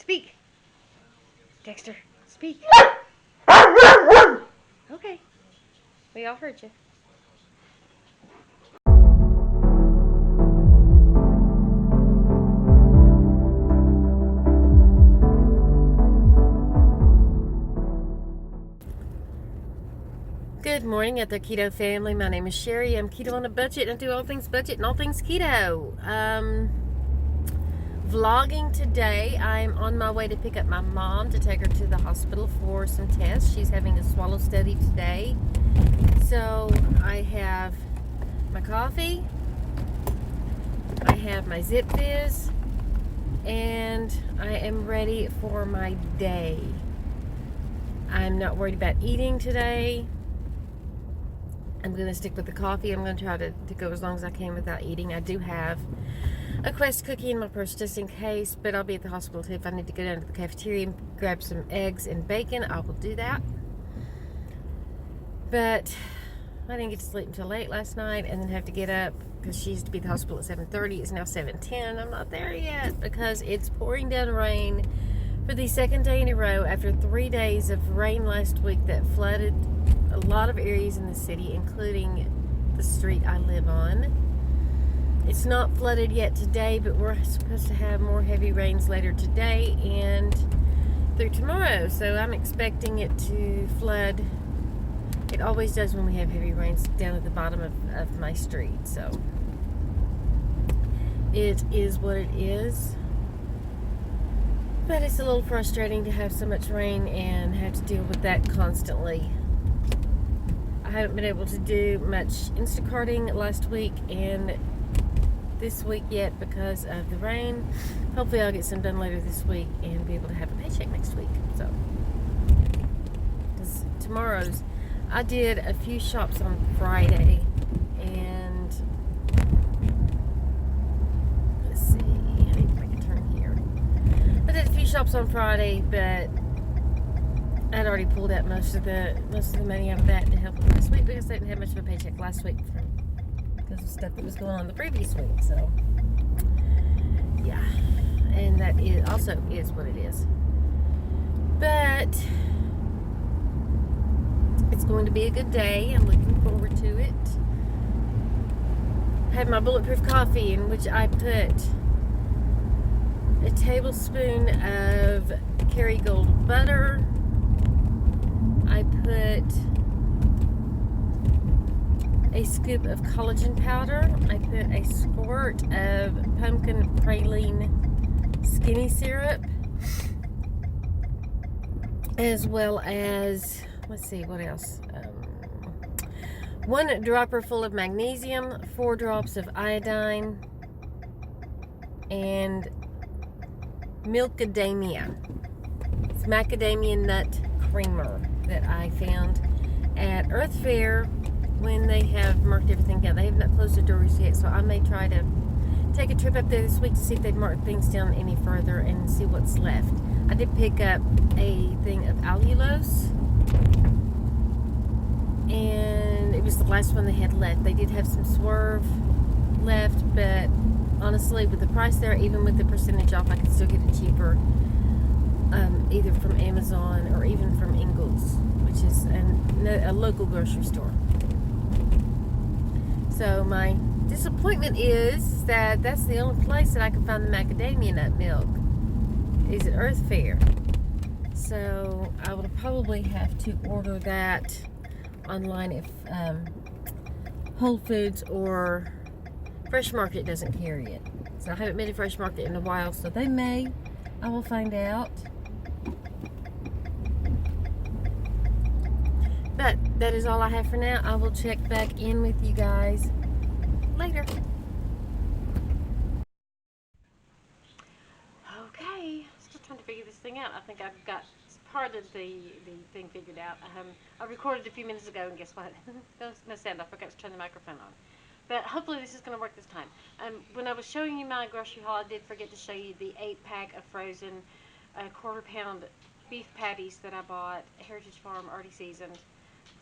Speak. Dexter, speak. Okay. We all heard you. Good morning at the Keto family. My name is Sherry. I'm keto on a budget and do all things budget and all things keto. Vlogging today. I'm on my way to pick up my mom to take her to the hospital for some tests. She's having a swallow study today. So I have my coffee, I have my Zip Fizz, and I am ready for my day. I'm not worried about eating today. I'm going to stick with the coffee. I'm going to try to go as long as I can without eating. I do have a Quest cookie in my purse just in case, but I'll be at the hospital too. If I need to go down to the cafeteria and grab some eggs and bacon, I will do that. But I didn't get to sleep until late last night and then have to get up because she used to be at the hospital at 7:30. It's now 7:10. I'm not there yet because it's pouring down rain for the second day in a row after 3 days of rain last week that flooded a lot of areas in the city, including the street I live on. It's not flooded yet today, but we're supposed to have more heavy rains later today and through tomorrow. So I'm expecting it to flood. It always does when we have heavy rains down at the bottom of my street. So it is what it is. But it's a little frustrating to have so much rain and have to deal with that constantly. I haven't been able to do much Instacarting last week and this week yet because of the rain. Hopefully I'll get some done later this week and be able to have a paycheck next week. So, because tomorrow's, I did a few shops on Friday and let's see, I need to make a turn here. I did a few shops on Friday, but I'd already pulled out most of the money out of that to help with this week because I didn't have much of a paycheck last week because of stuff that was going on the previous week. So yeah, and that is also is what it is. But it's going to be a good day. I'm looking forward to it. I have my bulletproof coffee in which I put a tablespoon of Kerrygold butter. I put a scoop of collagen powder. I put a squirt of pumpkin praline skinny syrup, as well as, let's see, what else? 1 dropper full of magnesium, 4 drops of iodine, and milkadamia. It's macadamia nut creamer that I found at Earth Fair when they have marked everything down. They have not closed the doors yet, so I may try to take a trip up there this week to see if they've marked things down any further and see what's left. I did pick up a thing of allulose, and it was the last one they had left. They did have some Swerve left, but honestly, with the price there, even with the percentage off, I could still get it cheaper, either from Amazon or even from Ingles, which is a local grocery store. So my disappointment is that that's the only place that I can find the macadamia nut milk is at Earth Fair. So I would probably have to order that online if Whole Foods or Fresh Market doesn't carry it. So I haven't been to Fresh Market in a while, so they may. I will find out. But that is all I have for now. I will check back in with you guys later. Okay, still trying to figure this thing out. I think I've got part of the thing figured out. I recorded a few minutes ago, and guess what? No sound. I forgot to turn the microphone on. But hopefully this is going to work this time. When I was showing you my grocery haul, I did forget to show you the 8-pack of frozen quarter-pound beef patties that I bought. Heritage Farm, already seasoned.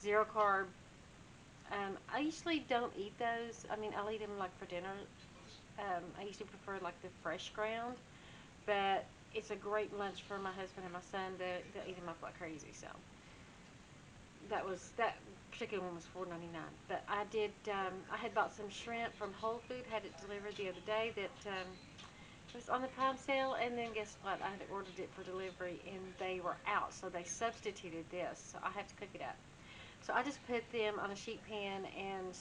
0 carb. I usually don't eat those. I mean, I'll eat them like for dinner. I usually prefer like the fresh ground. But it's a great lunch for my husband and my son. They'll eat them up like crazy. So that particular one was $4.99. But I had bought some shrimp from Whole Food, had it delivered the other day. That was on the Prime sale, and then guess what? I had ordered it for delivery, and they were out, so they substituted this. So I have to cook it up. So I just put them on a sheet pan and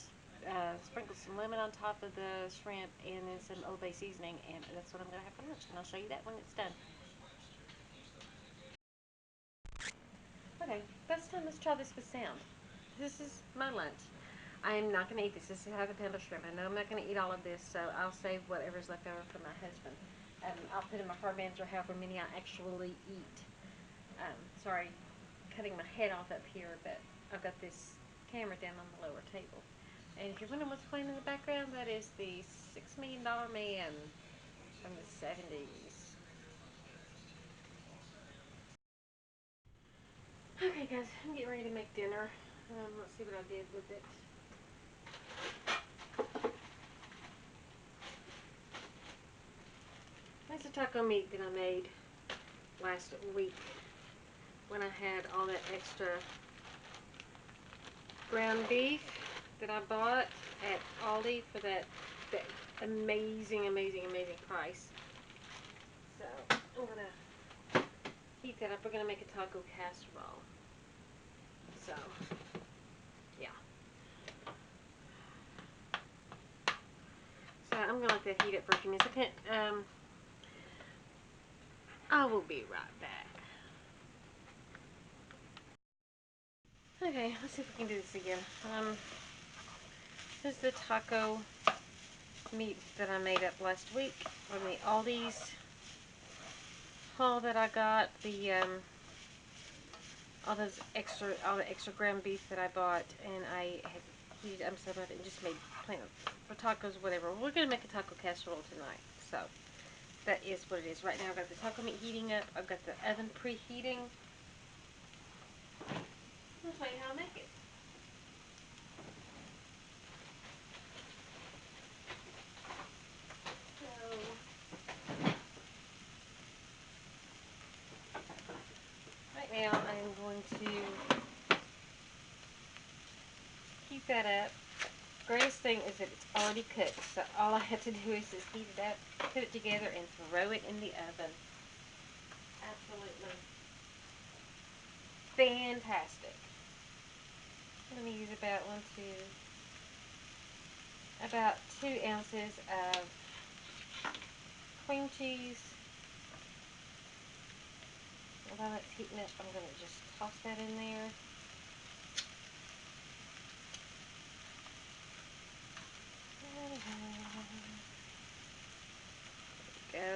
sprinkled some lemon on top of the shrimp, and then some Old Bay seasoning, and that's what I'm gonna have for lunch. And I'll show you that when it's done. Okay, this time let's try this with sound. This is my lunch. I am not going to eat this. This is half a pound of shrimp. I know I'm not going to eat all of this, so I'll save whatever's left over for my husband. I'll put in my carbs or however many I actually eat. Sorry, cutting my head off up here, but I've got this camera down on the lower table. And if you're wondering what's playing in the background, that is the $6 Million Man from the 70s. Okay, guys, I'm getting ready to make dinner. Let's see what I did with it. That's a taco meat that I made last week when I had all that extra ground beef that I bought at Aldi for that amazing, amazing, amazing price. So I'm gonna heat that up. We're gonna make a taco casserole. So yeah. So I'm gonna let that heat up for a few minutes. I will be right back. Okay, let's see if we can do this again. This is the taco meat that I made up last week from the Aldi's haul that I got. All the extra ground beef that I bought, and I had heated up some of it and just made plain for tacos, whatever. We're gonna make a taco casserole tonight, so that is what it is. Right now, I've got the taco meat heating up. I've got the oven preheating. I'll tell you how I make it. So, right now, I'm going to heat that up. Greatest thing is that it's already cooked, so all I have to do is just heat it up, put it together, and throw it in the oven. Absolutely fantastic. I'm going to use about 2 ounces of cream cheese. While that's heating up, I'm going to just toss that in there. There we go.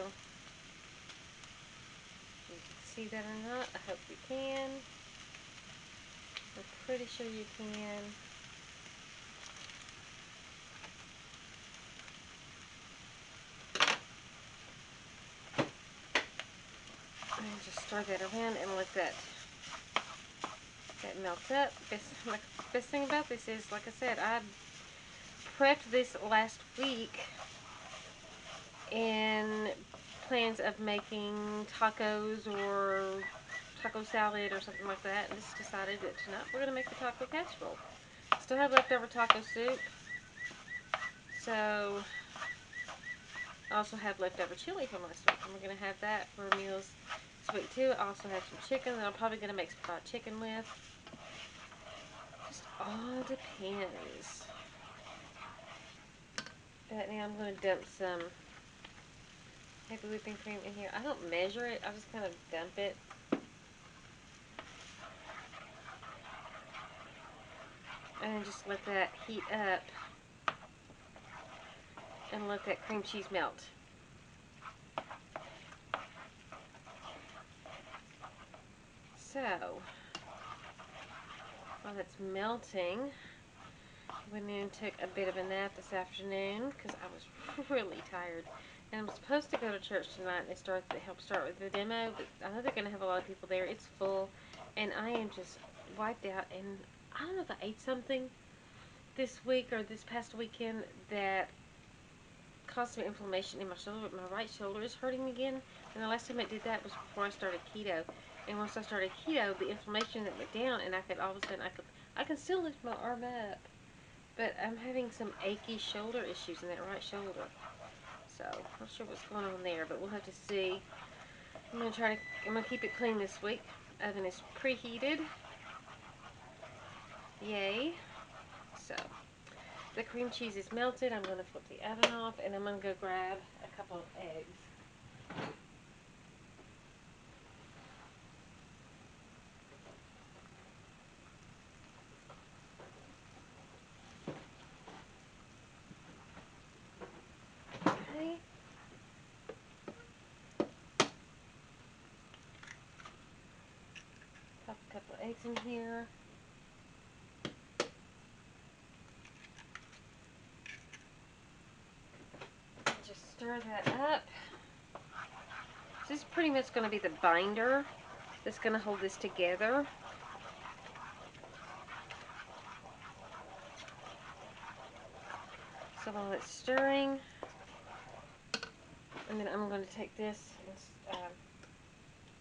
You can see that or not, I hope you can. I'm pretty sure you can. And just stir that around and let that melt up. Best thing about this is, like I said, I prepped this last week in plans of making tacos or taco salad or something like that, and just decided that tonight we're going to make the taco casserole. Still have leftover taco soup, so I also have leftover chili from last week, and we're going to have that for meals this week too. I also have some chicken that I'm probably going to make some fried chicken with. Just all depends. But now I'm going to dump some heavy whipping cream in here. I don't measure it, I just kind of dump it. And then just let that heat up and let that cream cheese melt. So, while that's melting, I went in and took a bit of a nap this afternoon because I was really tired. And I'm supposed to go to church tonight and help start with the demo, but I know they're going to have a lot of people there. It's full, and I am just wiped out. And I don't know if I ate something this week or this past weekend that caused some inflammation in my shoulder. My right shoulder is hurting again. And the last time it did that was before I started keto. And once I started keto, the inflammation that went down, and I could all of a sudden I can still lift my arm up, but I'm having some achy shoulder issues in that right shoulder. So not sure what's going on there, but we'll have to see. I'm gonna keep it clean this week. Oven is preheated. Yay! So the cream cheese is melted. I'm gonna flip the oven off, and I'm gonna go grab a couple of eggs. Okay. Pop a couple of eggs in here. Just stir that up. This is pretty much going to be the binder that's going to hold this together. So while it's stirring, and then I'm going to take this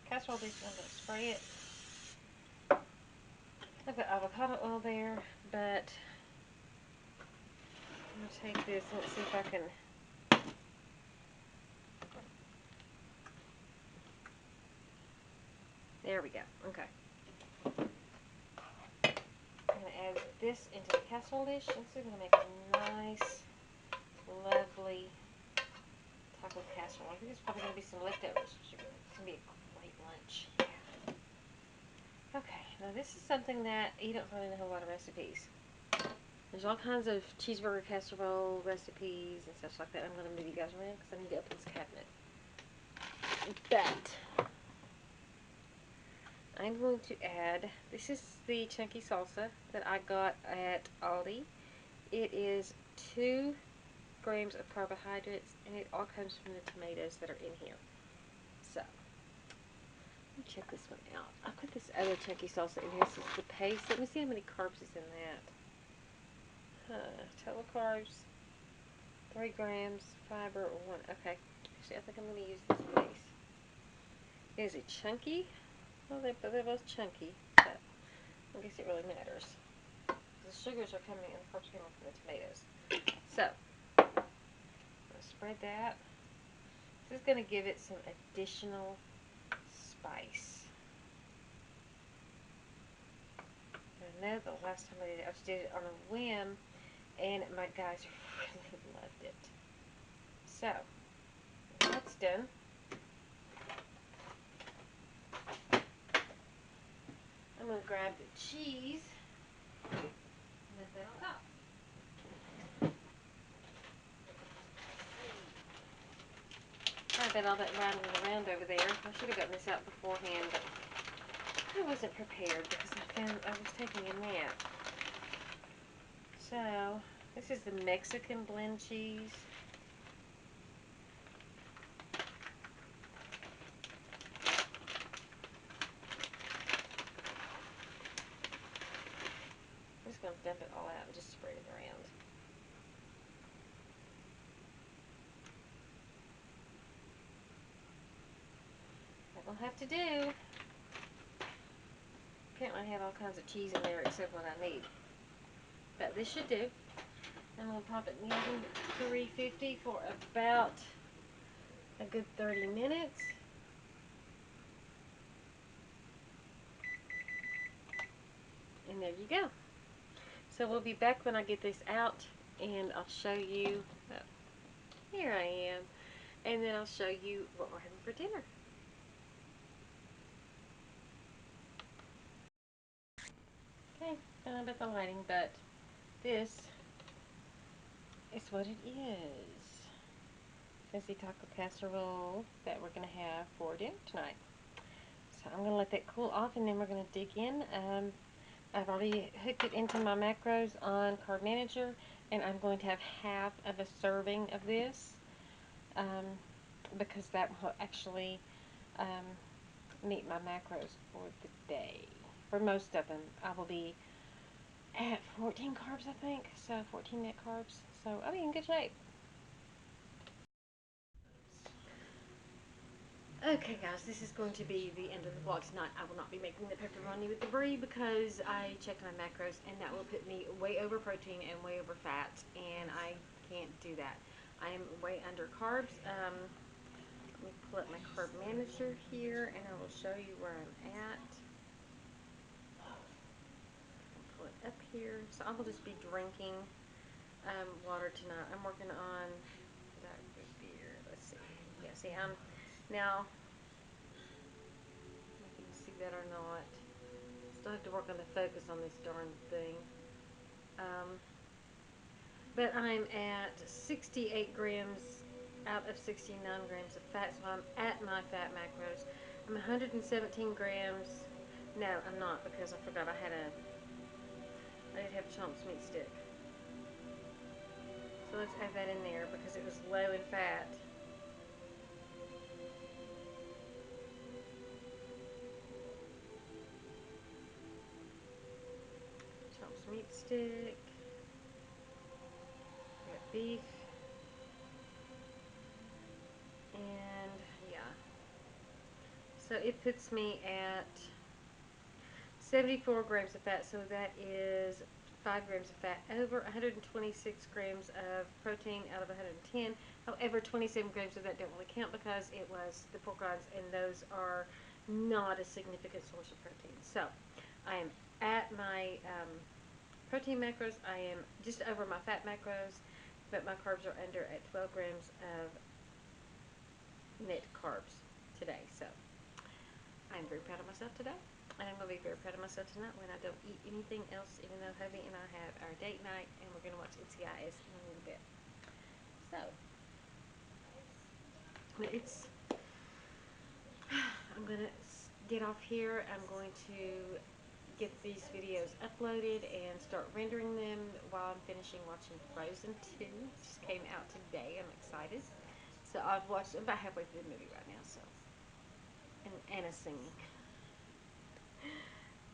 casserole dish and I'm going to spray it. I've got avocado oil there, but I'm going to take this and let's see if I can. There we go. Okay. I'm going to add this into the casserole dish. This is going to make a nice, lovely taco casserole. I think there's probably going to be some leftovers. It's going to be a great lunch. Yeah. Okay, now this is something that you don't find in a whole lot of recipes. There's all kinds of cheeseburger casserole recipes and such like that. I'm going to move you guys around because I need to open this cabinet. But I'm going to add, this is the chunky salsa that I got at Aldi. It is 2 grams of carbohydrates, and it all comes from the tomatoes that are in here. So, let me check this one out. I put this other chunky salsa in here. This is the paste. Let me see how many carbs is in that. Total carbs, 3 grams, fiber, 1. Okay. Actually, I think I'm going to use this base. Is it chunky? Well, they're both chunky, but I guess it really matters. The sugars are coming and the carbs coming from the tomatoes. So, I'm going to spread that. This is going to give it some additional spice. I know the last time I did it, I just did it on a whim, and my guys really loved it. So, that's done. I'm going to grab the cheese and let that on top. I bet all that rounding around over there. I should have gotten this out beforehand, but I wasn't prepared because I was taking a nap. So, this is the Mexican blend cheese. I'm just going to dump it all out and just spread it around. That will have to do. Apparently I have all kinds of cheese in there except what I need. But this should do. I'm going to pop it in the oven 350 for about a good 30 minutes. And there you go. So we'll be back when I get this out and I'll show you. Oh, here I am. And then I'll show you what we're having for dinner. Okay, I don't know about the lighting, but this is what it is. Fancy taco casserole that we're going to have for dinner tonight. So I'm going to let that cool off and then we're going to dig in. I've already hooked it into my macros on Carb Manager, and I'm going to have half of a serving of this because that will actually meet my macros for the day. For most of them, I will be at 14 carbs, I think. So 14 net carbs. So I'll be in good shape. Okay, guys, this is going to be the end of the vlog tonight. I will not be making the pepperoni with the brie because I checked my macros and that will put me way over protein and way over fat, and I can't do that. I am way under carbs. Let me pull up my carb manager here and I will show you where I'm at. Pull it up here. So I will just be drinking water tonight. I'm working on that beer. Let's see. Yeah, see, I'm now. If you can see that or not. Still have to work on the focus on this darn thing. Um, but I'm at 68 grams out of 69 grams of fat, so I'm at my fat macros. I'm 117 grams. No, I'm not because I forgot I did have chunks meat stick. So let's add that in there because it was low in fat. Chunks meat stick. I got beef. And yeah. So it puts me at 74 grams of fat, so that is 5 grams of fat over 126 grams of protein out of 110. However, 27 grams of that don't really count because it was the pork rinds, and those are not a significant source of protein. So I am at my protein macros. I am just over my fat macros, but my carbs are under at 12 grams of net carbs today. So I'm very proud of myself today. And I'm going to be very proud of myself tonight when I don't eat anything else, even though Hubby and I have our date night and we're going to watch NCIS in a little bit. So, it's, I'm going to get off here. I'm going to get these videos uploaded and start rendering them while I'm finishing watching Frozen 2. It just came out today. I'm excited. So I've watched about halfway through the movie right now. So, and Anna's singing.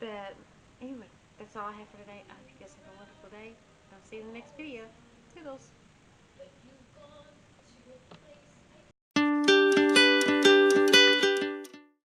But anyway, that's all I have for today. I hope you guys have a wonderful day. I'll see you in the next video. Toodles.